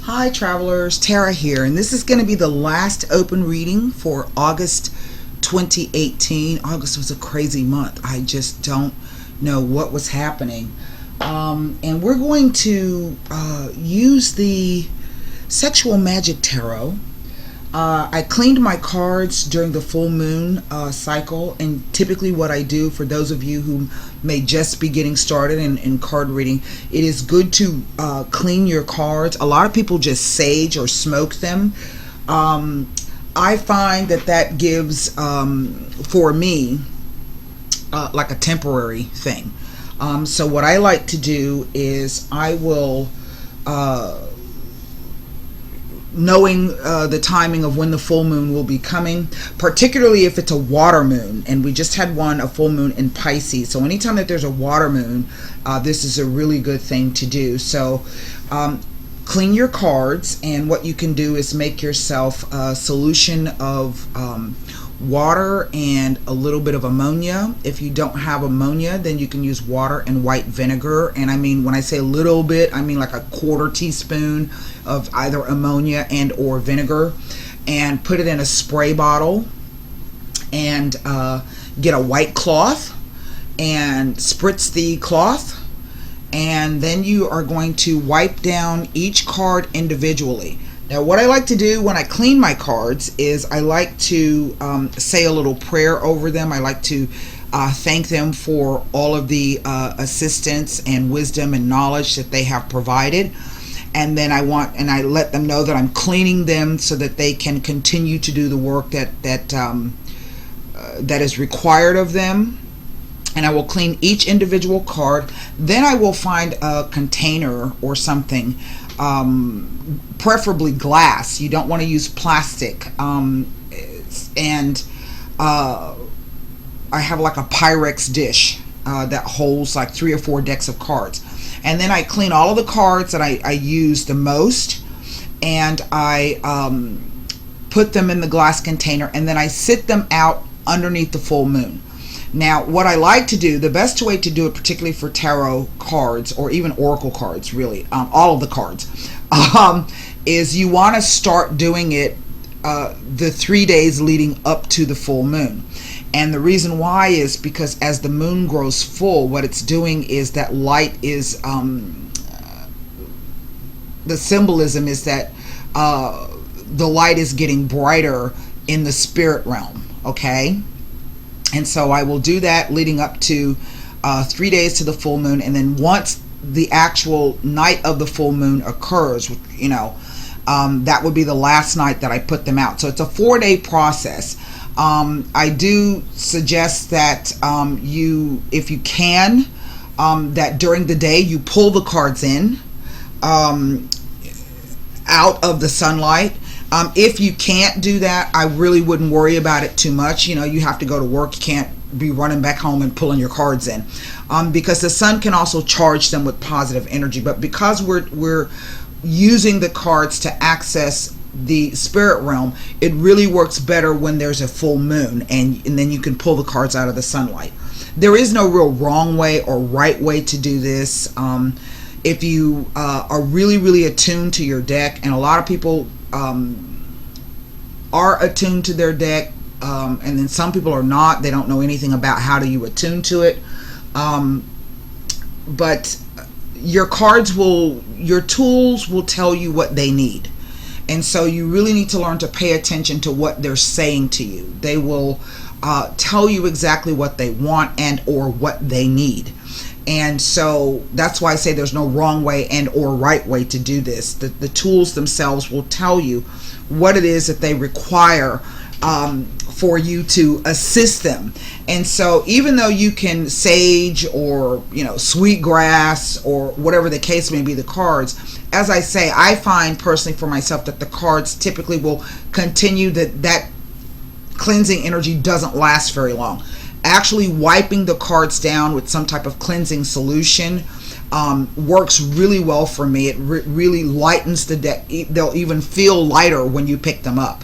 Hi travelers, Tara here, and this is going to be the last open reading for August 2018. August was a crazy month. I just don't know what was happening. And we're going to use the Sexual Magic Tarot. I cleaned my cards during the full moon cycle, and typically what I do, for those of you who may just be getting started in card reading, it is good to clean your cards. A lot of people just sage or smoke them. I find that gives, for me, like a temporary thing. So what I like to do is I will knowing the timing of when the full moon will be coming, particularly if it's a water moon, and we just had a full moon in Pisces. So anytime that there's a water moon, this is a really good thing to do. So clean your cards, and what you can do is make yourself a solution of water and a little bit of ammonia. If you don't have ammonia, then you can use water and white vinegar. And I mean, when I say a little bit, I mean like a quarter teaspoon of either ammonia and or vinegar, and put it in a spray bottle, and get a white cloth and spritz the cloth, and then you are going to wipe down each card individually. Now, what I like to do when I clean my cards is I like to say a little prayer over them. I like to thank them for all of the assistance and wisdom and knowledge that they have provided. And then I let them know that I'm cleaning them so that they can continue to do the work that is required of them. And I will clean each individual card. Then I will find a container or something, preferably glass. You don't want to use plastic. And I have like a Pyrex dish that holds like 3 or 4 decks of cards. And then I clean all of the cards that I use the most, and I put them in the glass container, and then I sit them out underneath the full moon. Now, what I like to do, the best way to do it, particularly for tarot cards or even oracle cards, really, all of the cards, is you want to start doing it the 3 days leading up to the full moon. And the reason why is because as the moon grows full, what it's doing is that light is, the symbolism is that the light is getting brighter in the spirit realm, okay? And so I will do that leading up to 3 days to the full moon. And then once the actual night of the full moon occurs, you know, that would be the last night that I put them out. So it's a 4-day process. I do suggest that if you can, that during the day you pull the cards in out of the sunlight. If you can't do that, I really wouldn't worry about it too much. You know, you have to go to work. You can't be running back home and pulling your cards in, because the sun can also charge them with positive energy. But because we're using the cards to access the spirit realm, it really works better when there's a full moon, and then you can pull the cards out of the sunlight. There is no real wrong way or right way to do this. If you are really attuned to your deck, and a lot of people are attuned to their deck, and then some people are not. They don't know anything about how do you attune to it. But your cards your tools will tell you what they need. And so you really need to learn to pay attention to what they're saying to you. They will tell you exactly what they want and or what they need. And so that's why I say there's no wrong way and or right way to do this. The tools themselves will tell you what it is that they require for you to assist them. And so even though you can sage or, you know, sweet grass or whatever the case may be, the cards, as I say, I find personally for myself that the cards typically will continue, that cleansing energy doesn't last very long. Actually wiping the cards down with some type of cleansing solution works really well for me. It really lightens the deck. They'll even feel lighter when you pick them up.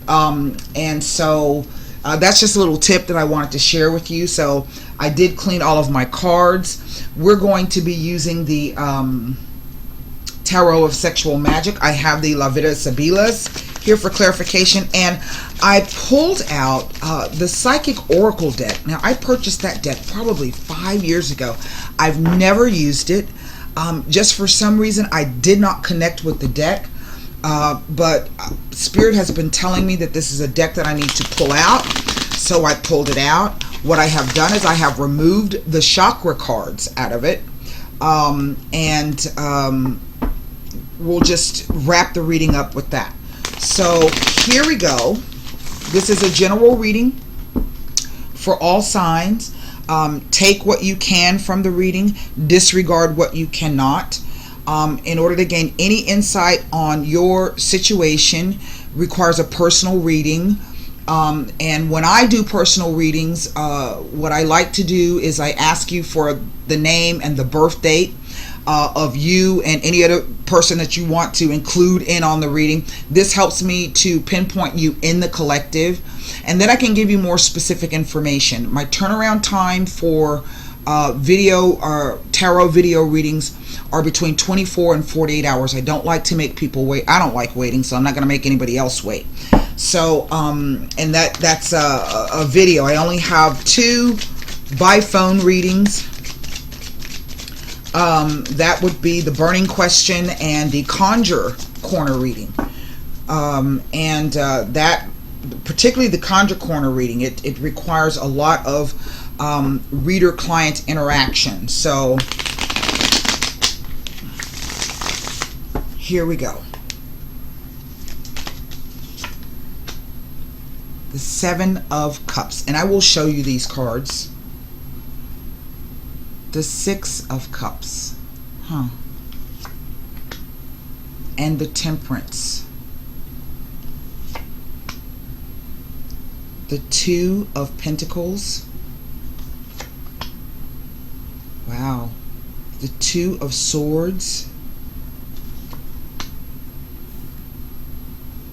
And so that's just a little tip that I wanted to share with you. So I did clean all of my cards. We're going to be using the Tarot of Sexual Magic. I have the La Vida Sibilas here for clarification, and I pulled out the Psychic Oracle deck. Now, I purchased that deck probably 5 years ago. I've never used it. Just for some reason, I did not connect with the deck, but Spirit has been telling me that this is a deck that I need to pull out, so I pulled it out. What I have done is I have removed the chakra cards out of it, and we'll just wrap the reading up with that. So here we go. This is a general reading for all signs. Take what you can from the reading, disregard what you cannot. In order to gain any insight on your situation requires a personal reading. And when I do personal readings, what I like to do is I ask you for the name and the birth date of you and any other person that you want to include in on the reading. This helps me to pinpoint you in the collective, and then I can give you more specific information. My turnaround time for video or tarot video readings are between 24 and 48 hours. I don't like to make people wait. I don't like waiting, so I'm not going to make anybody else wait. So and that's a video. I only have 2 by phone readings. That would be the burning question and the conjure corner reading. That, particularly the conjure corner reading, it requires a lot of reader-client interaction. So here we go. The 7 of Cups, and I will show you these cards. The 6 of Cups, and the Temperance, the 2 of Pentacles, wow, the 2 of Swords,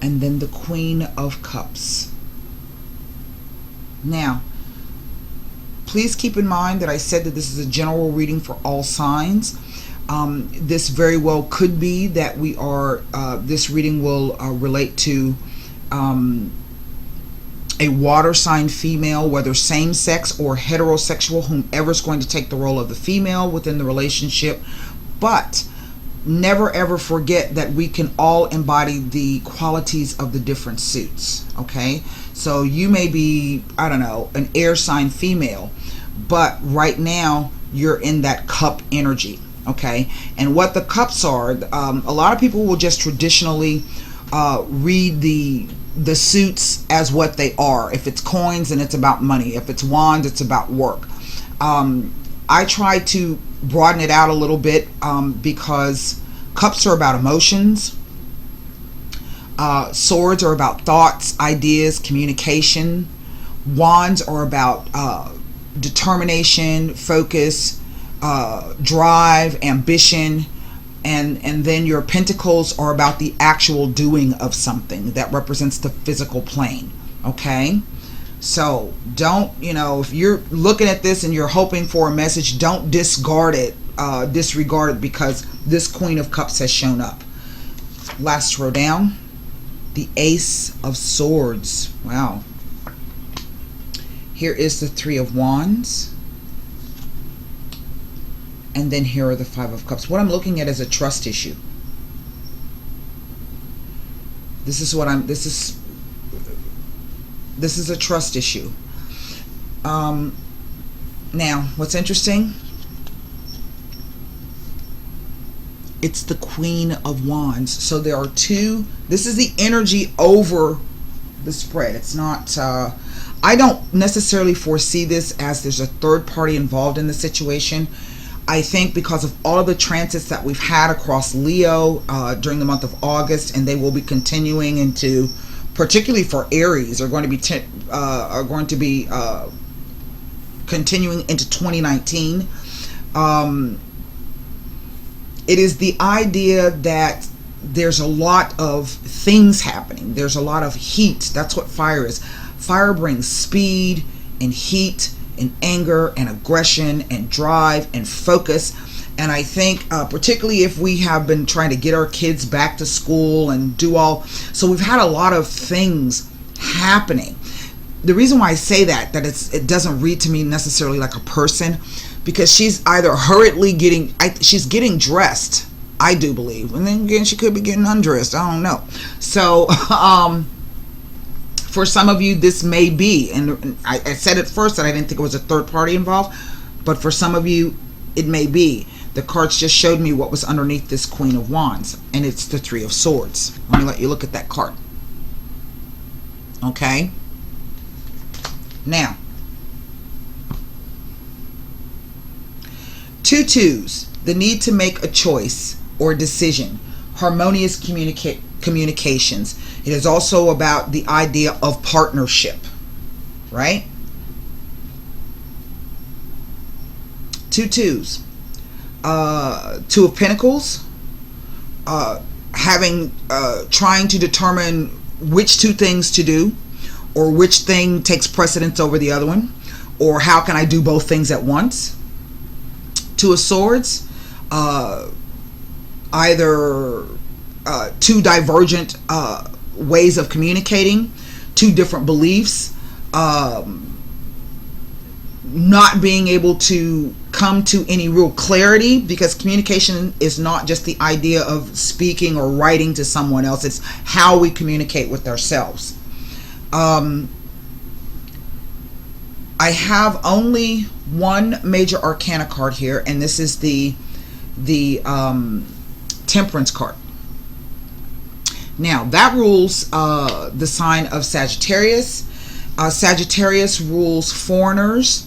and then the Queen of Cups. Now, please keep in mind that I said that this is a general reading for all signs. This very well could be that we are, this reading will relate to a water sign female, whether same-sex or heterosexual, whomever's going to take the role of the female within the relationship. But never ever forget that we can all embody the qualities of the different suits, okay? So you may be, I don't know, an air sign female, but right now you're in that cup energy, okay? And what the cups are, a lot of people will just traditionally read the suits as what they are. If it's coins, then it's about money. If it's wands, it's about work. I try to broaden it out a little bit because cups are about emotions. Swords are about thoughts, ideas, communication. Wands are about determination, focus, drive, ambition. And then your pentacles are about the actual doing of something that represents the physical plane, okay? So don't, if you're looking at this and you're hoping for a message, don't disregard it because this Queen of Cups has shown up. Last row down, the Ace of Swords. Wow. Here is the 3 of Wands. And then here are the 5 of Cups. What I'm looking at is a trust issue. This is a trust issue. Now, what's interesting? It's the Queen of Wands. So there are 2. This is the energy over the spread. It's not, I don't necessarily foresee this as there's a third party involved in the situation. I think because of all of the transits that we've had across Leo during the month of August, and they will be continuing into, particularly for Aries, are going to be continuing into 2019. It is the idea that there's a lot of things happening. There's a lot of heat. That's what fire is. Fire brings speed and heat and anger and aggression and drive and focus. And I think particularly if we have been trying to get our kids back to school and do all, so we've had a lot of things happening. The reason why I say that it doesn't read to me necessarily like a person, because she's either hurriedly she's getting dressed, I do believe, and then again she could be getting undressed, I don't know. So for some of you this may be, and I said at first that I didn't think it was a third party involved, but for some of you it may be. The cards just showed me what was underneath this Queen of Wands, and it's the Three of Swords. Let me let you look at that card. Okay? Now, 2 twos, the need to make a choice or decision, harmonious communications. It is also about the idea of partnership, right? 2 twos. 2 of Pentacles, trying to determine which 2 things to do, or which thing takes precedence over the other one, or how can I do both things at once. 2 of Swords, either 2 divergent ways of communicating, 2 different beliefs, not being able to come to any real clarity, because communication is not just the idea of speaking or writing to someone else, it's how we communicate with ourselves. I have only one major arcana card here, and this is the Temperance card. Now that rules the sign of Sagittarius. Sagittarius rules foreigners.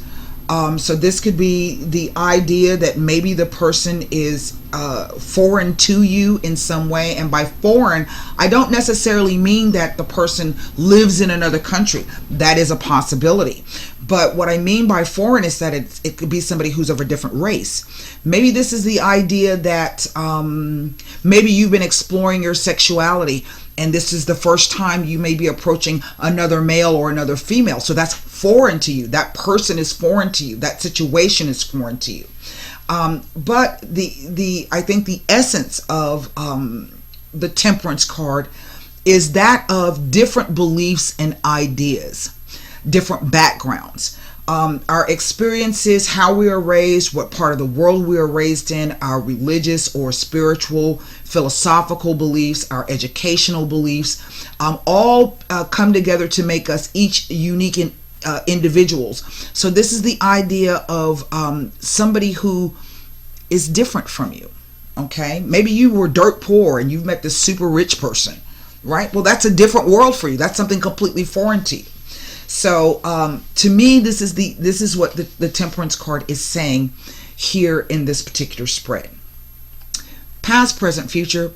So this could be the idea that maybe the person is foreign to you in some way. And by foreign, I don't necessarily mean that the person lives in another country. That is a possibility. But what I mean by foreign is that it could be somebody who's of a different race. Maybe this is the idea that maybe you've been exploring your sexuality, and this is the first time you may be approaching another male or another female. So that's foreign to you. That person is foreign to you. That situation is foreign to you. But I think the essence of the Temperance card is that of different beliefs and ideas, different backgrounds. Our experiences, how we are raised, what part of the world we are raised in, our religious or spiritual, philosophical beliefs, our educational beliefs, all come together to make us each unique individuals. So this is the idea of somebody who is different from you. Okay, maybe you were dirt poor and you've met this super rich person, right? Well, that's a different world for you. That's something completely foreign to you. So to me, this is what the Temperance card is saying here in this particular spread. Past, present, future,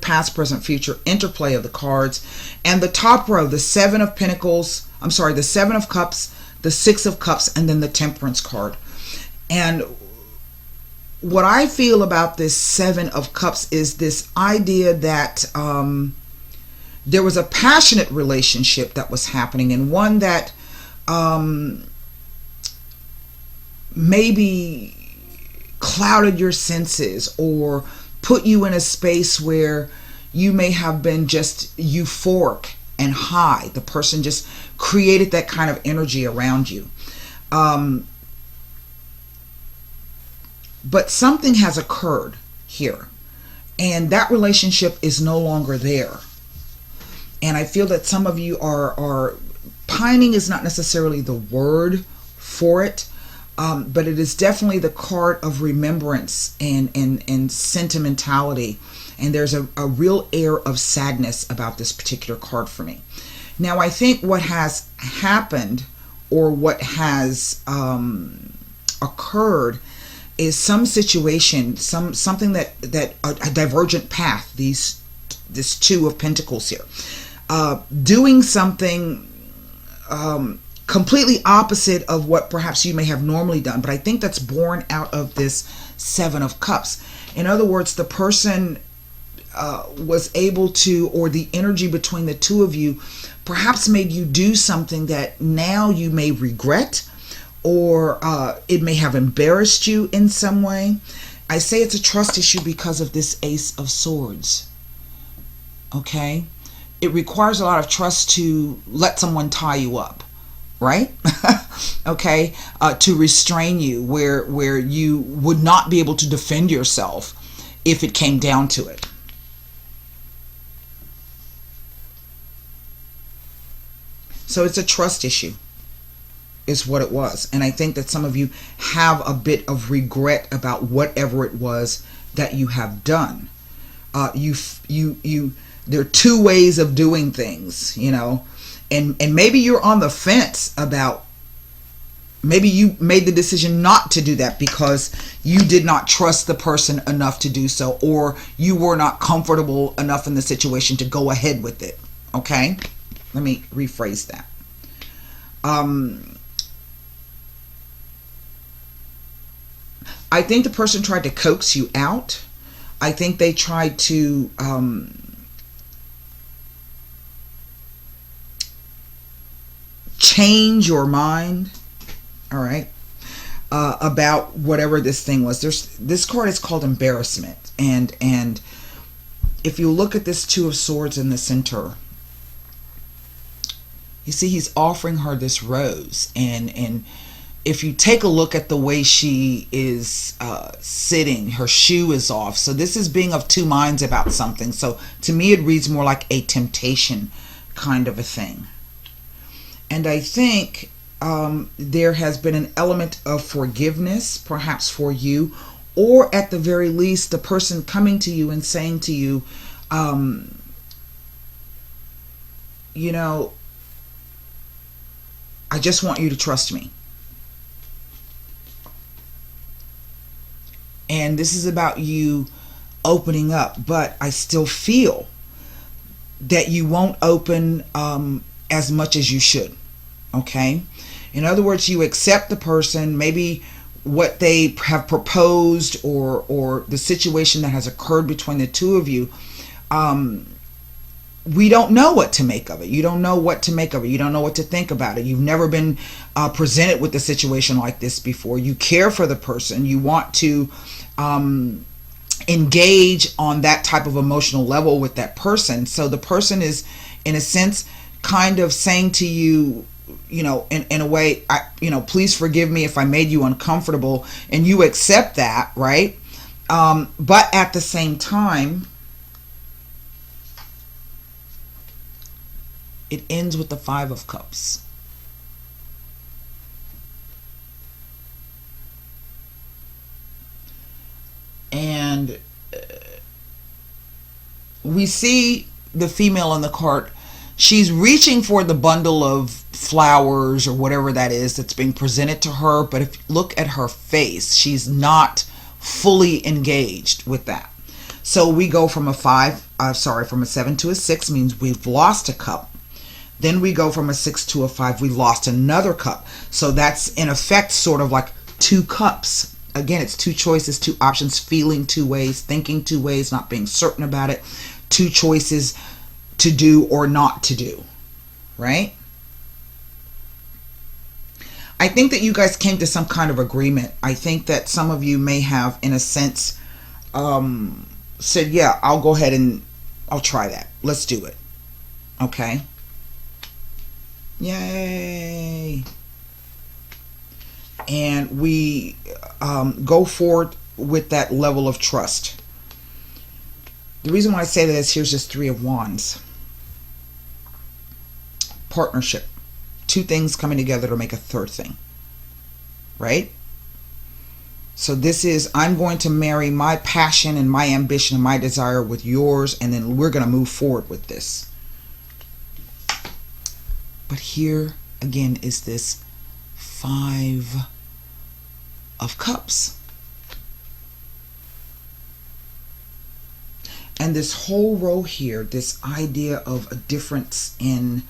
interplay of the cards. And the top row, the 7 of Pentacles, the 7 of Cups, the 6 of Cups, and then the Temperance card. And what I feel about this 7 of Cups is this idea that there was a passionate relationship that was happening, and one that maybe clouded your senses or put you in a space where you may have been just euphoric and high. The person just created that kind of energy around you. But something has occurred here, and that relationship is no longer there. And I feel that some of you are pining is not necessarily the word for it, but it is definitely the card of remembrance and sentimentality. And there's a real air of sadness about this particular card for me. Now, I think what has happened, or what has occurred, is some situation, something that a divergent path. This 2 of Pentacles here, doing something completely opposite of what perhaps you may have normally done. But I think that's born out of this 7 of Cups. In other words, the person was able to, or the energy between the two of you perhaps made you do something that now you may regret, or it may have embarrassed you in some way. I say it's a trust issue because of this Ace of Swords. Okay? It requires a lot of trust to let someone tie you up, right? Okay? To restrain you where you would not be able to defend yourself if it came down to it. So it's a trust issue, is what it was. And I think that some of you have a bit of regret about whatever it was that you have done. There are two ways of doing things, you know, and maybe you're on the fence about, maybe you made the decision not to do that because you did not trust the person enough to do so, or you were not comfortable enough in the situation to go ahead with it. Okay? Let me rephrase that. I think the person tried to coax you out. I think they tried to change your mind, all right, about whatever this thing was. This card is called embarrassment, and if you look at this Two of Swords in the center, you see he's offering her this rose, and if you take a look at the way she is sitting, her shoe is off. So this is being of two minds about something. So to me, it reads more like a temptation kind of a thing. And I think there has been an element of forgiveness, perhaps for you, or at the very least, the person coming to you and saying to you, you know, I just want you to trust me. And this is about you opening up, but I still feel that you won't open as much as you should. Okay? In other words, you accept the person, maybe what they have proposed, or the situation that has occurred between the two of you. We don't know what to make of it. You don't know what to make of it. You don't know what to think about it. You've never been presented with a situation like this before. You care for the person. You want to engage on that type of emotional level with that person. So the person is, in a sense, kind of saying to you, you know, in a way, please forgive me if I made you uncomfortable, and you accept that, right? But at the same time, it ends with the Five of Cups. And we see the female on the card. She's reaching for the bundle of flowers or whatever that is that's being presented to her. But if you look at her face, she's not fully engaged with that. So we go from from a 7 to a 6, means we've lost a cup. Then we go from a 6 to a 5, we lost another cup. So that's in effect sort of like two cups. Again, it's two choices, two options, feeling two ways, thinking two ways, not being certain about it. Two choices to do or not to do, right? I think that you guys came to some kind of agreement. I think that some of you may have, in a sense, said, yeah, I'll go ahead and I'll try that. Let's do it. Okay? Yay. And we go forward with that level of trust. The reason why I say that is, here's this Three of Wands. Partnership. Two things coming together to make a third thing. Right? So this is, I'm going to marry my passion and my ambition and my desire with yours, and then we're going to move forward with this. But here again is this Five of Cups. And this whole row here, this idea of a difference in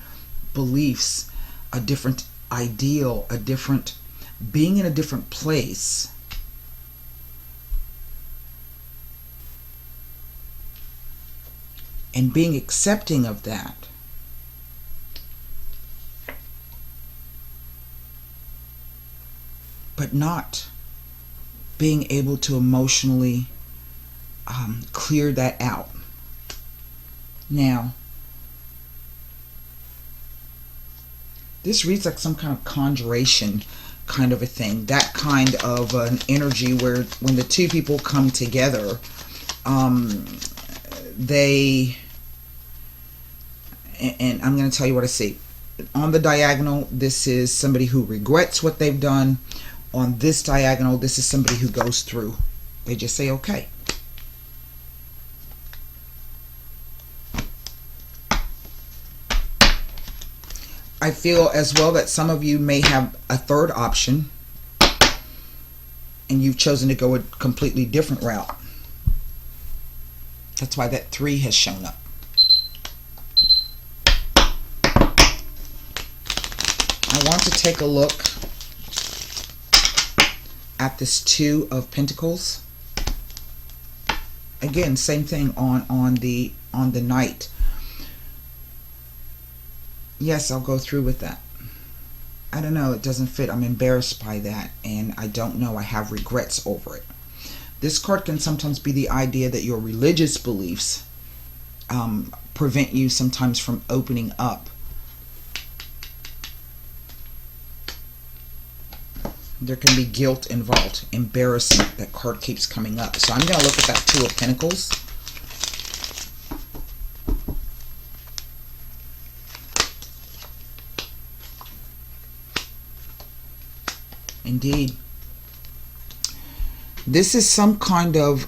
beliefs, a different ideal, a different, being in a different place. And being accepting of that. But not being able to emotionally clear that out. Now, this reads like some kind of conjuration kind of a thing. That kind of an energy where when the two people come together, they, and I'm going to tell you what I see. On the diagonal, this is somebody who regrets what they've done. On this diagonal, this is somebody who goes through. They just say, okay. I feel as well that some of you may have a third option and you've chosen to go a completely different route. That's why that 3 has shown up. I want to take a look at this 2 of Pentacles. Again, same thing on the Knight. Yes, I'll go through with that. I don't know, it doesn't fit. I'm embarrassed by that, and I don't know. I have regrets over it. This card can sometimes be the idea that your religious beliefs prevent you sometimes from opening up. There can be guilt involved, embarrassment. That card keeps coming up. So I'm going to look at that 2 of Pentacles. Indeed. This is some kind of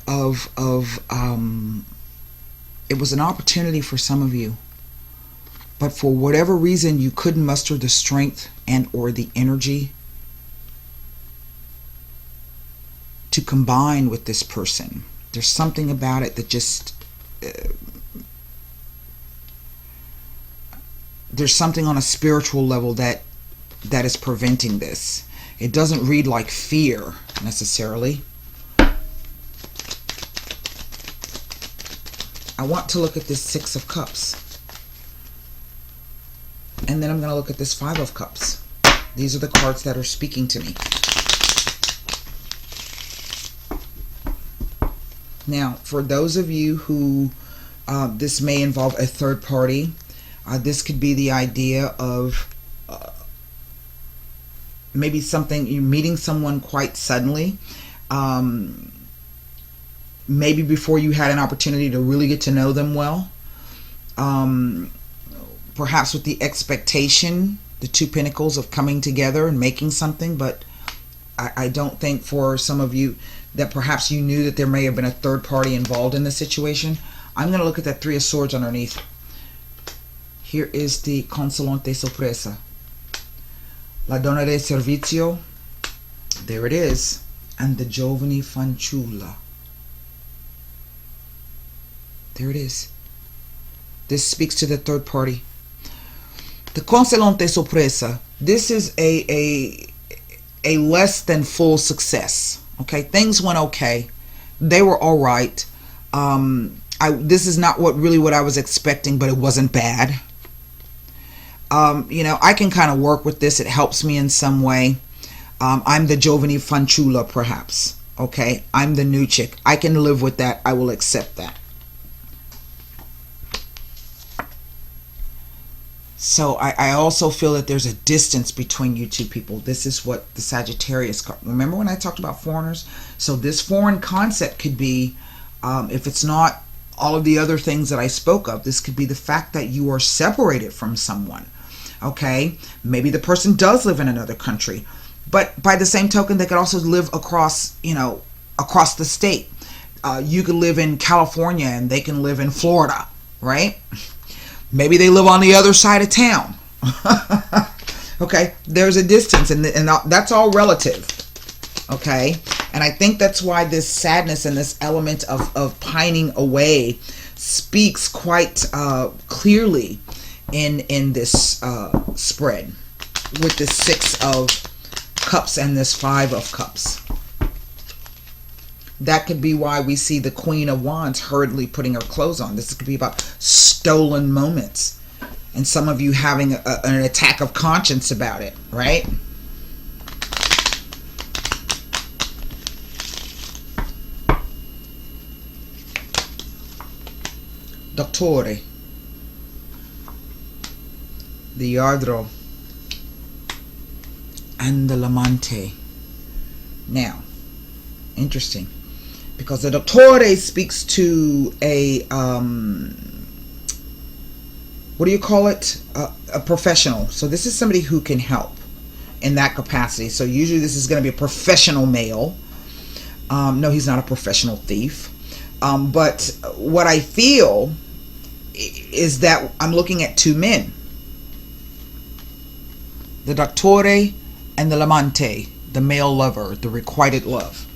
it was an opportunity for some of you, but for whatever reason you couldn't muster the strength and or the energy to combine with this person. There's something about it that just there's something on a spiritual level that is preventing this. It doesn't read like fear necessarily. I want to look at this 6 of Cups. And then I'm going to look at this 5 of Cups. These are the cards that are speaking to me. Now, for those of you who this may involve a third party, this could be the idea of maybe something, you're meeting someone quite suddenly, maybe before you had an opportunity to really get to know them well, perhaps with the expectation, the 2 Pentacles, of coming together and making something. But I don't think, for some of you, that perhaps you knew that there may have been a third party involved in the situation. I'm going to look at that 3 of Swords underneath. Here is the Consolante Sorpresa. La Donna de Servizio, there it is, and the Giovane Fanciulla. There it is. This speaks to the third party. The Consolante Sorpresa, this is a less than full success. Okay, things went okay. They were all right. This is not what I was expecting, but it wasn't bad. You know, I can kind of work with this. It helps me in some way. I'm the Giovane Fanciulla, perhaps. Okay, I'm the new chick. I can live with that. I will accept that. So I also feel that there's a distance between you 2 people. This is what the Sagittarius card. Remember when I talked about foreigners? So this foreign concept could be, if it's not all of the other things that I spoke of, this could be the fact that you are separated from someone. Okay, maybe the person does live in another country, but by the same token, they could also live across, you know, across the state. You could live in California and they can live in Florida, right? Maybe they live on the other side of town. Okay, there's a distance, and that's all relative. Okay, and I think that's why this sadness and this element of pining away speaks quite clearly in this spread with this 6 of Cups and this 5 of Cups. That could be why we see the Queen of Wands hurriedly putting her clothes on. This could be about stolen moments, and some of you having an attack of conscience about it, right? Dottore, the Yardro, and the Lamante. Now, interesting, because the Dottore speaks to a what do you call it? A professional. So this is somebody who can help in that capacity. So usually this is going to be a professional male. No, he's not a professional thief. But what I feel is that I'm looking at two men, the Dottore and the Lamante, the male lover, the requited love.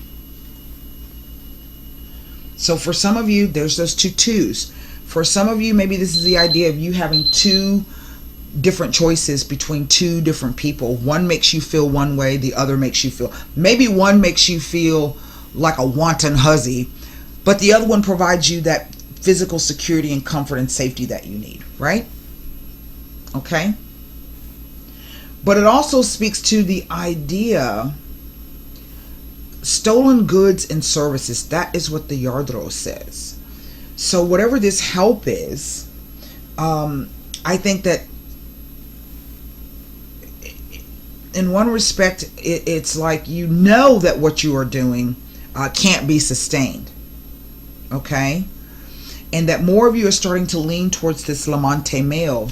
So for some of you, there's those two twos. For some of you, maybe this is the idea of you having two different choices between two different people. One makes you feel one way, the other makes you feel, maybe one makes you feel like a wanton hussy, but the other one provides you that physical security and comfort and safety that you need, right? Okay? But it also speaks to the idea, stolen goods and services. That is what the Yardro says. So whatever this help is, I think that in one respect, it's like you know that what you are doing can't be sustained. Okay? And that more of you are starting to lean towards this Lamante male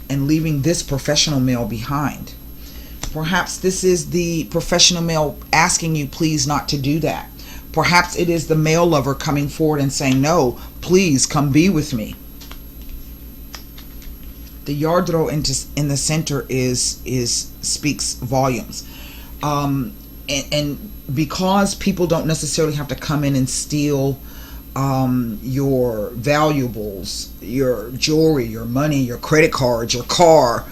and leaving this professional male behind. Perhaps this is the professional male asking you please not to do that. Perhaps it is the male lover coming forward and saying, no, please come be with me. The Yardro in the center speaks volumes. And because people don't necessarily have to come in and steal your valuables, your jewelry, your money, your credit cards, your car,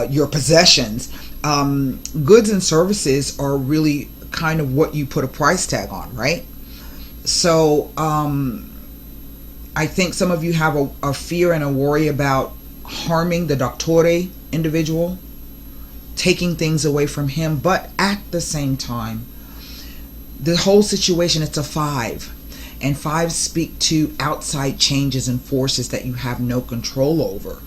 your possessions, goods and services are really kind of what you put a price tag on, right? So I think some of you have a fear and a worry about harming the Dottore individual, taking things away from him, but at the same time, the whole situation, it's a 5, and 5s speak to outside changes and forces that you have no control over.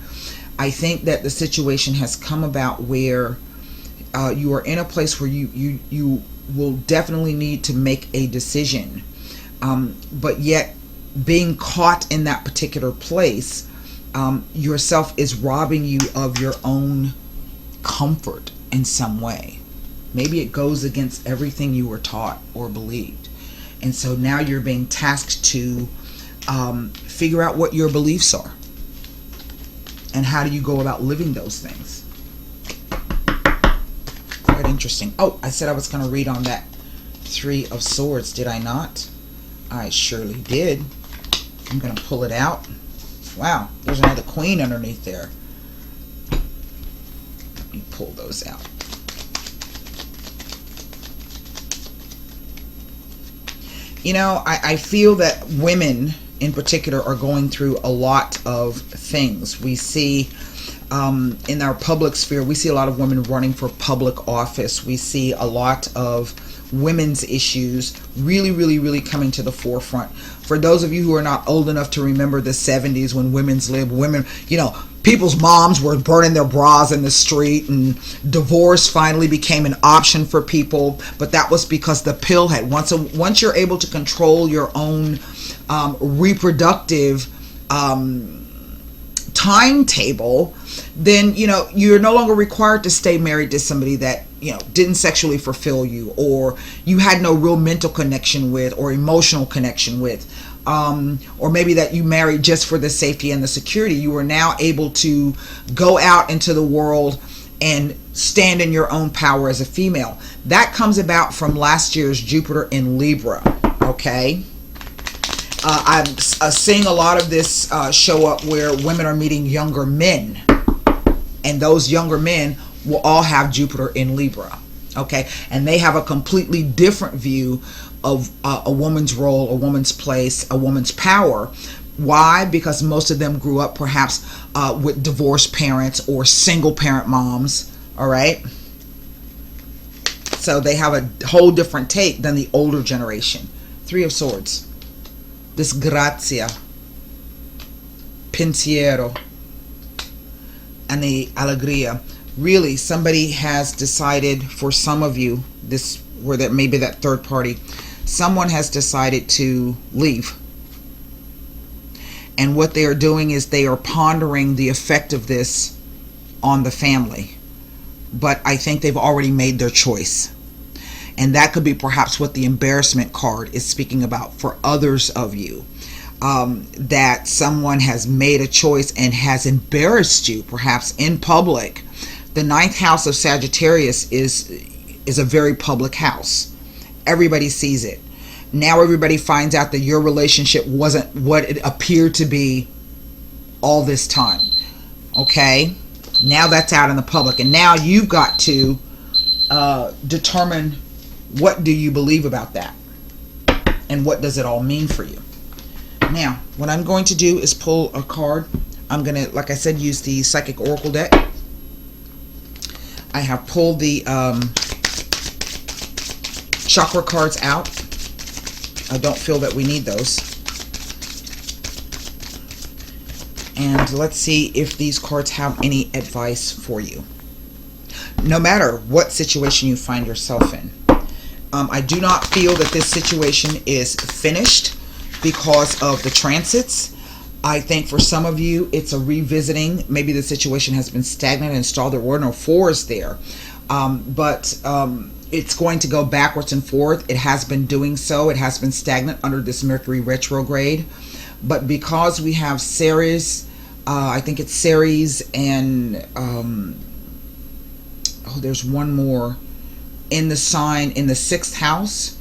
I think that the situation has come about where you are in a place where you will definitely need to make a decision, but yet being caught in that particular place yourself is robbing you of your own comfort in some way. Maybe it goes against everything you were taught or believed, and so now you're being tasked to figure out what your beliefs are and how do you go about living those things. Quite interesting. Oh, I said I was going to read on that 3 of Swords, did I not? I surely did. I'm going to pull it out. Wow, there's another Queen underneath there. Let me pull those out. You know, I feel that women in particular are going through a lot of things. We see in our public sphere, we see a lot of women running for public office. We see a lot of women's issues really coming to the forefront. For those of you who are not old enough to remember the 70s when women's lib, women, you know, people's moms were burning their bras in the street, and divorce finally became an option for people. But that was because the pill had, once you're able to control your own reproductive timetable, then, you know, you're no longer required to stay married to somebody that, you know, didn't sexually fulfill you, or you had no real mental connection with or emotional connection with, or maybe that you married just for the safety and the security. You are now able to go out into the world and stand in your own power as a female. That comes about from last year's Jupiter in Libra. Okay, I'm seeing a lot of this show up where women are meeting younger men, and those younger men will all have Jupiter in Libra. Okay, and they have a completely different view of a woman's role, a woman's place, a woman's power. Why? Because most of them grew up perhaps with divorced parents or single parent moms. All right, so they have a whole different take than the older generation. 3 of Swords. Disgrazia. pensiero, and the alegría. Really, somebody has decided, for some of you, this where that maybe that third party, someone has decided to leave. And what they are doing is they are pondering the effect of this on the family. But I think they've already made their choice. And that could be perhaps what the embarrassment card is speaking about for others of you. That someone has made a choice and has embarrassed you, perhaps in public. The ninth house of Sagittarius is a very public house. Everybody sees it. Now everybody finds out that your relationship wasn't what it appeared to be all this time. Okay? Now that's out in the public. And now you've got to determine, what do you believe about that? And what does it all mean for you? Now, what I'm going to do is pull a card. I'm going to, like I said, use the Psychic Oracle deck. I have pulled the chakra cards out. I don't feel that we need those. And let's see if these cards have any advice for you. No matter what situation you find yourself in. I do not feel that this situation is finished because of the transits. I think for some of you, it's a revisiting. Maybe the situation has been stagnant and stalled. There were no fours there. But it's going to go backwards and forth. It has been doing so. It has been stagnant under this Mercury retrograde. But because we have Ceres, I think it's Ceres and, there's one more in the sign in the 6th house.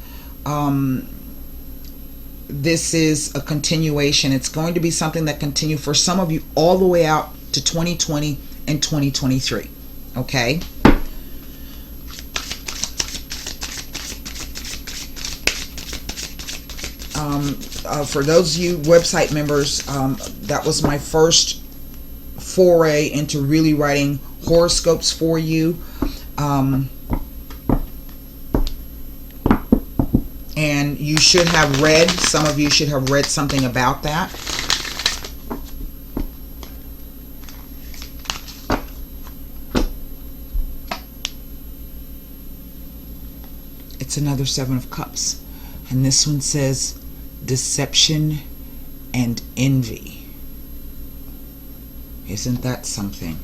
This is a continuation. It's going to be something that continues for some of you all the way out to 2020 and 2023. Okay? For those of you website members, that was my first foray into really writing horoscopes for you. And you should have read, some of you should have read something about that. It's another 7 of Cups. And this one says deception and envy. Isn't that something?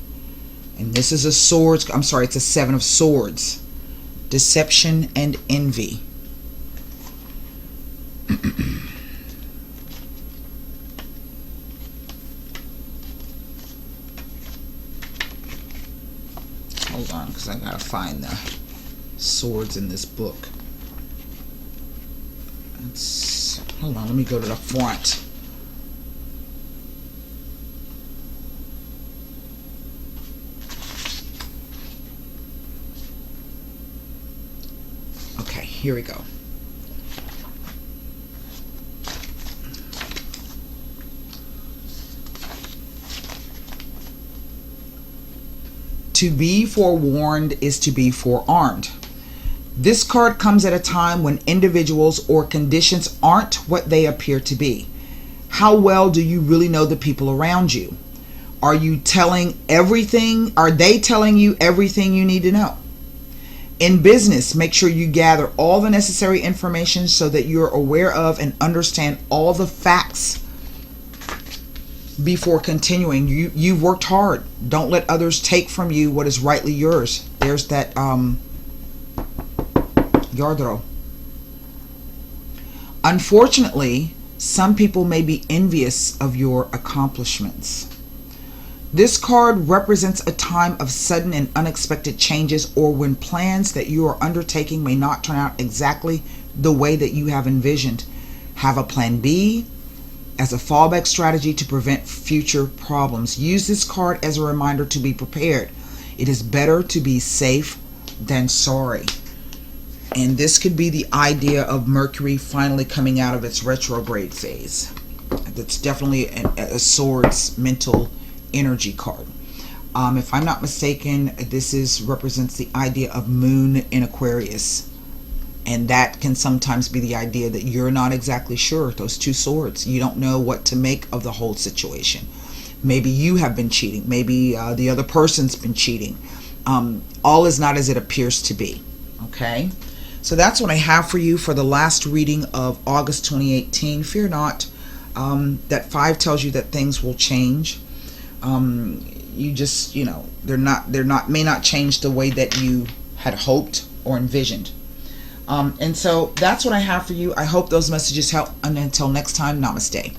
And this is a swords, I'm sorry, it's a 7 of Swords. Deception and envy. Hold on, because I gotta find the swords in this book. Hold on, let me go to the front. Okay, here we go. To be forewarned is to be forearmed. This card comes at a time when individuals or conditions aren't what they appear to be. How well do you really know the people around you? Are you telling everything? Are they telling you everything you need to know? In business, make sure you gather all the necessary information so that you're aware of and understand all the facts before continuing. You've worked hard. Don't let others take from you what is rightly yours. There's that Yardro. Unfortunately, some people may be envious of your accomplishments. This card represents a time of sudden and unexpected changes, or when plans that you are undertaking may not turn out exactly the way that you have envisioned. Have a plan B as a fallback strategy to prevent future problems. Use this card as a reminder to be prepared. It is better to be safe than sorry. And this could be the idea of Mercury finally coming out of its retrograde phase. That's definitely a swords mental energy card. If I'm not mistaken, this represents the idea of Moon in Aquarius. And that can sometimes be the idea that you're not exactly sure. Those two swords. You don't know what to make of the whole situation. Maybe you have been cheating. Maybe the other person's been cheating. All is not as it appears to be. Okay? So that's what I have for you for the last reading of August 2018. Fear not. That 5 tells you that things will change. You just, may not change the way that you had hoped or envisioned. And so that's what I have for you. I hope those messages help. And until next time, namaste.